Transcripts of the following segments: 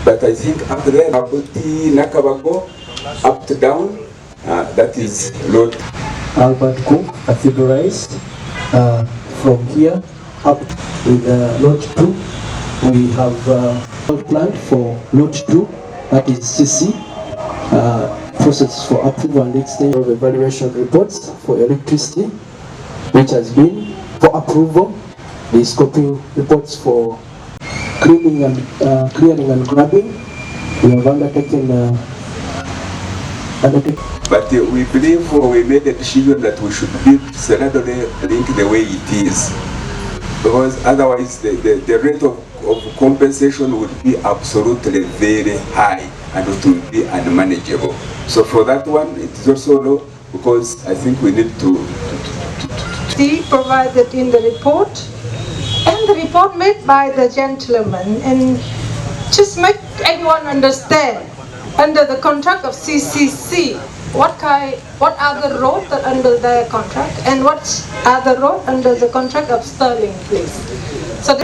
But I think up there, Abuti, Nakabago, up to down, that is road. Albert Cook catheterized from here up with lot 2. We have planned for lot 2, that is CC, process for approval and exchange of evaluation reports for electricity, which has been for approval. The scoping reports for clearing and grabbing, we have undertaken. But we believe we made a decision that we should build Senado Link the way it is, because otherwise the rate of compensation would be absolutely very high and it will be unmanageable. So for that one, it is also low, because I think we need to provided in the report, and the report made by the gentleman, and just make everyone understand under the contract of CCC what are the roads under their contract and what are the roads under the contract of Sterling, please. So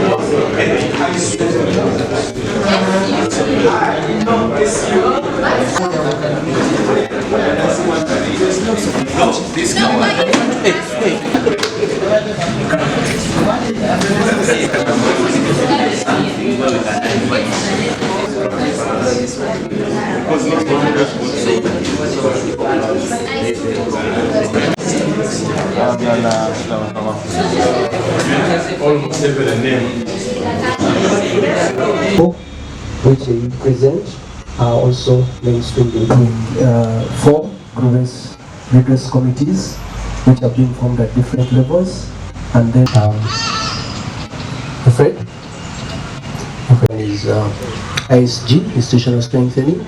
which you present are also mainstreamed between 4 redress committees which have been formed at different levels, and then Fred is ISG, institutional strengthening,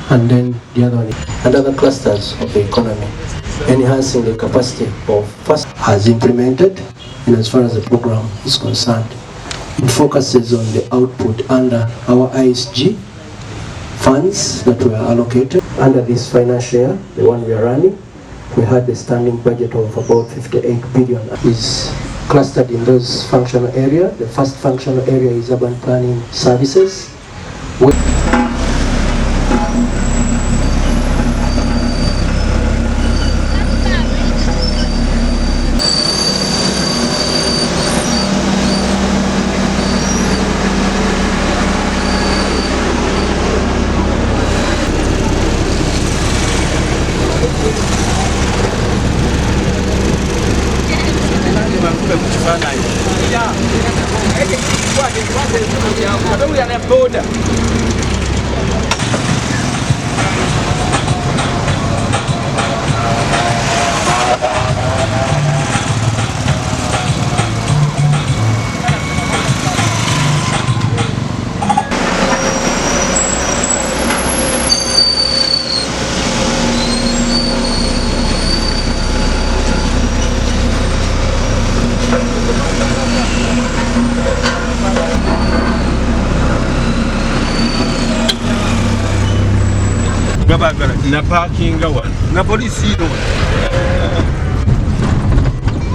and then the other one and other clusters of the economy, enhancing the capacity of first has implemented, and as far as the program is concerned, it focuses on the output under our ISG funds that were allocated under this financial year, the one we are running. We had a standing budget of about 58 billion. Is clustered in those functional areas. The first functional area is urban planning services. na parkinga wano na polisi ino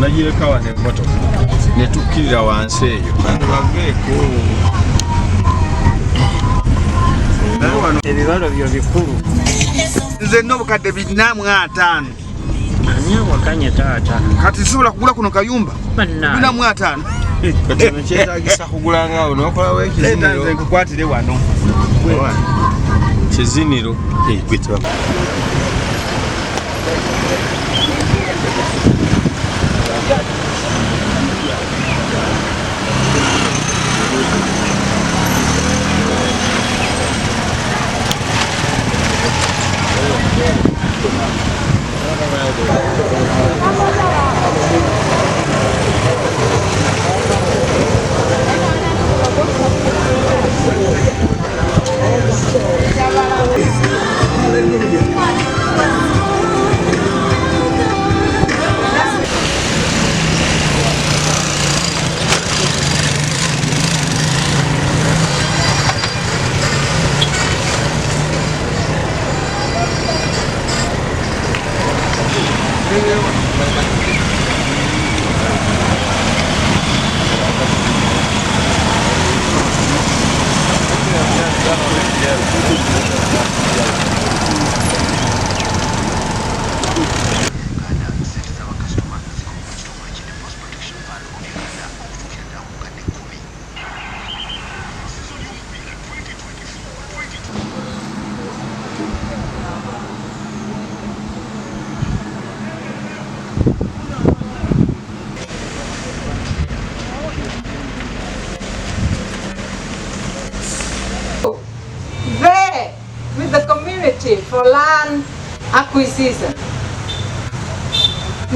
nagireka wano emmotoka ne tukkirira wansi eyo baveeko wano ebibalo byo bikulu nze n'obukadde 450 wakanye taata kati sisobola kugula kuno kayumba 450 kati nekyetagisa kugulanga awo nokolawo ekiziniro nze nkukwatire wano kiziniro kwitibwa authority for land acquisition.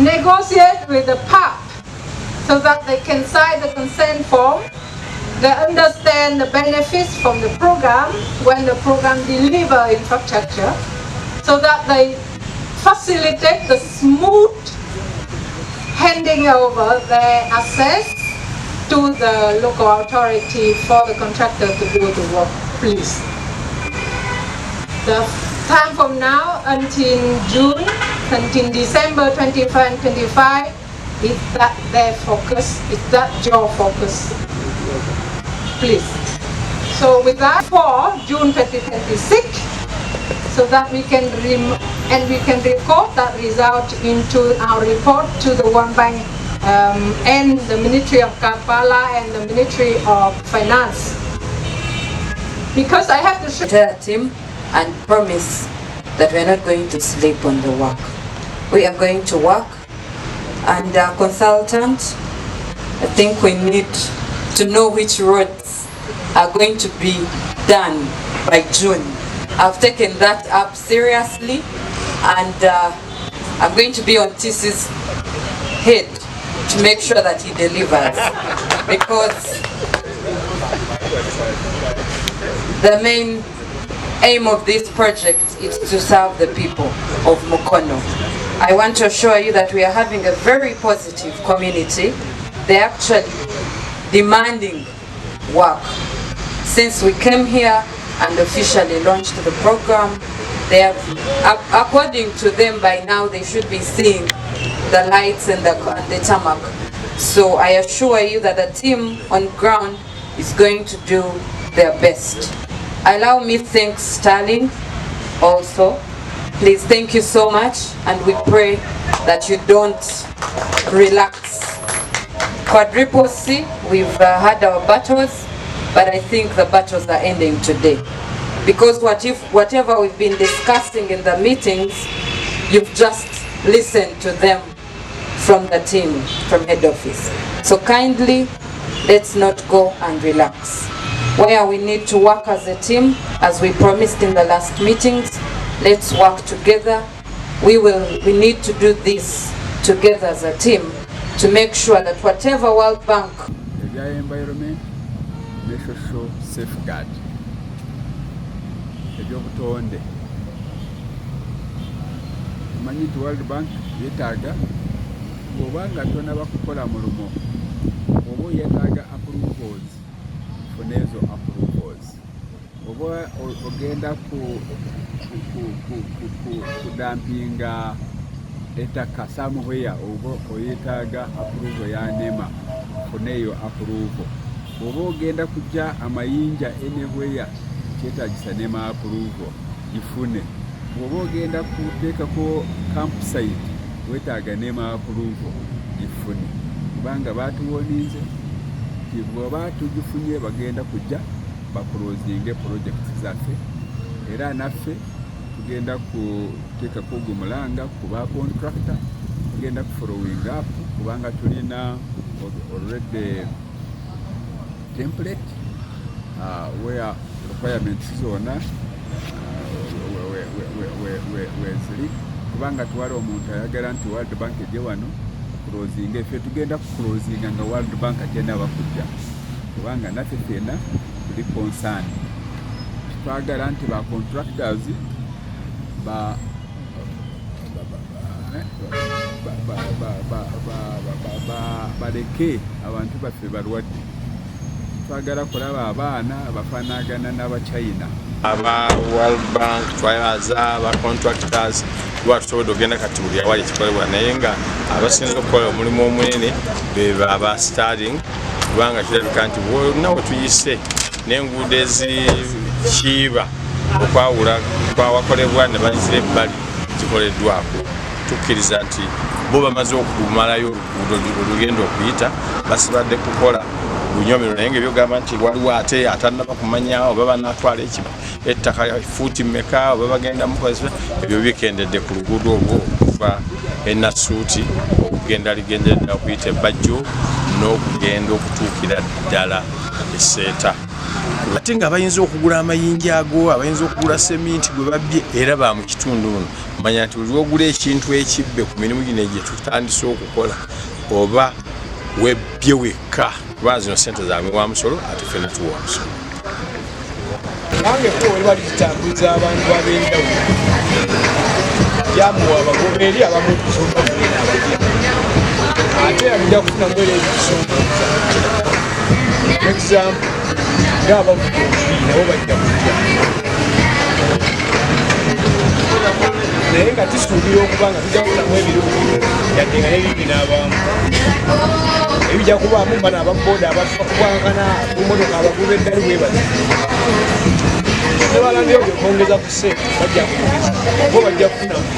Negotiate with the PAP so that they can sign the consent form. They understand the benefits from the program when the program delivers infrastructure, so that they facilitate the smooth handing over their assets to the local authority for the contractor to do the work, please. The time from now until December 25 and 25 is that their focus, is that your focus, please. So with that, for June 2026, so that we can record that result into our report to the World Bank and the Ministry of Kampala and the Ministry of Finance. Because I have to show the team and promise that we're not going to sleep on the work. We are going to work, and our consultant, I think we need to know which roads are going to be done by June. I've taken that up seriously, and I'm going to be on TC's head to make sure that he delivers, because the main aim of this project is to serve the people of Mukono. I want to assure you that we are having a very positive community. They're actually demanding work. Since we came here and officially launched the program, they have, according to them by now, they should be seeing the lights and the tarmac. So I assure you that the team on ground is going to do their best. Allow me to thank Sterling also. Please, thank you so much, and we pray that you don't relax. Quadruple C, we've had our battles, but I think the battles are ending today. Because whatever we've been discussing in the meetings, you've just listened to them from the team, from head office. So kindly, let's not go and relax. Where we need to work as a team, as we promised in the last meetings, let's work together. We need to do this together as a team to make sure that whatever World Bank environment, social safeguard, ebyobutonde. Manyi nti World Bank yetaaga bw'obanga tonaba kukola mulimu, oba yetaaga approvals, funa ezo approvals. Oba ogenda kudampinga ettaka somewhere, oba oyetaaga approval ya NEMA, funa eyo approval. Oba ogenda kujja amayinja anywhere, kyetaagisa NEMA approval, gifune. Oba ogenda kuteekako campsite, wetaaga NEMA approval, gifune. Kubanga baatuwonize nti bw'oba tugifunye bagenda kujja bakulozinge projekiti zaffe, era naffe tugenda kuteekako ogumulanga ku ba contractor, tugenda kufollowing up kubanga tulina already template where requirements zona weziri, kubanga twala omuntu ayagala nti World Bank ejje wano closing, ffe tugenda kuclosinga nga World Bank atenaba kujja, kubanga naffe ffena tuli concern. Twagala nti ba contractors baleke abantu baffe balwadde. Twagala kulaba abaana bafaanagana n'Abachina. Aba World Bank twayaza aba contractors lwatusobodde ogenda kati buli awali ekikolebwa, naye nga abasinza okukola omulimu omunene be aba Sterling, kubanga kirabika nti bwonna we tuyise n'enguudo ezikiiba okwawula kwawakolebwa ne bayizira ebbali zikoleddwako, tukkiriza nti bo bamaze okumalayo oluguudo olugenda okuyita, basibadde kukola bunyomero, naye ngaebyogamba nti waliwo ate atannaba kumanya oba banatwala ettaka fuuti mmeka oba bagenda mukozesa, ebyo bikendedde ku luguudo olwo okuva Nasuuti okugenda ligenderedde okuyita ebbajjo n'okugenda okutuukira ddala Esseeta. ate nga bayinza okugula amayinja ago, abayinza okugula seminti gwe babbye era ba mu kitundu ono. Manya nti olwogula ekintu ekibbe ku mirimu gino gye tutandise okukola oba webbye wekka kuba zino ssente zamiwa musolo ate ffenna tuwa musolo. Nange kuba bali kitambuza abantu ab'enjawulo yamuwa abagoba eri abamu kusomba ate ajja kufuna mwere ebisomba example ng'abavuga obubi nabo bajja kujja naye nga tusuubira okuba nga tujja kufunamu ebirungi yadde nga n'ebibi n'abamu ebijja kubaamu bano ababooda abakwankana kumotoka abagoba eddali bwebazi nebalambye okwongeza ku ssente bajja kuongeza bo bajja kufunamu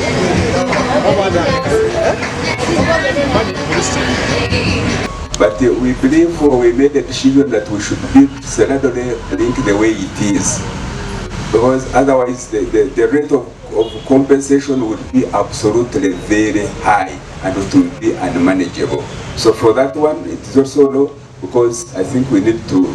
But we believe we made a decision that we should build Senado link the way it is, because otherwise the rate of compensation would be absolutely very high and it will be unmanageable. So for that one, it is also low because I think we need to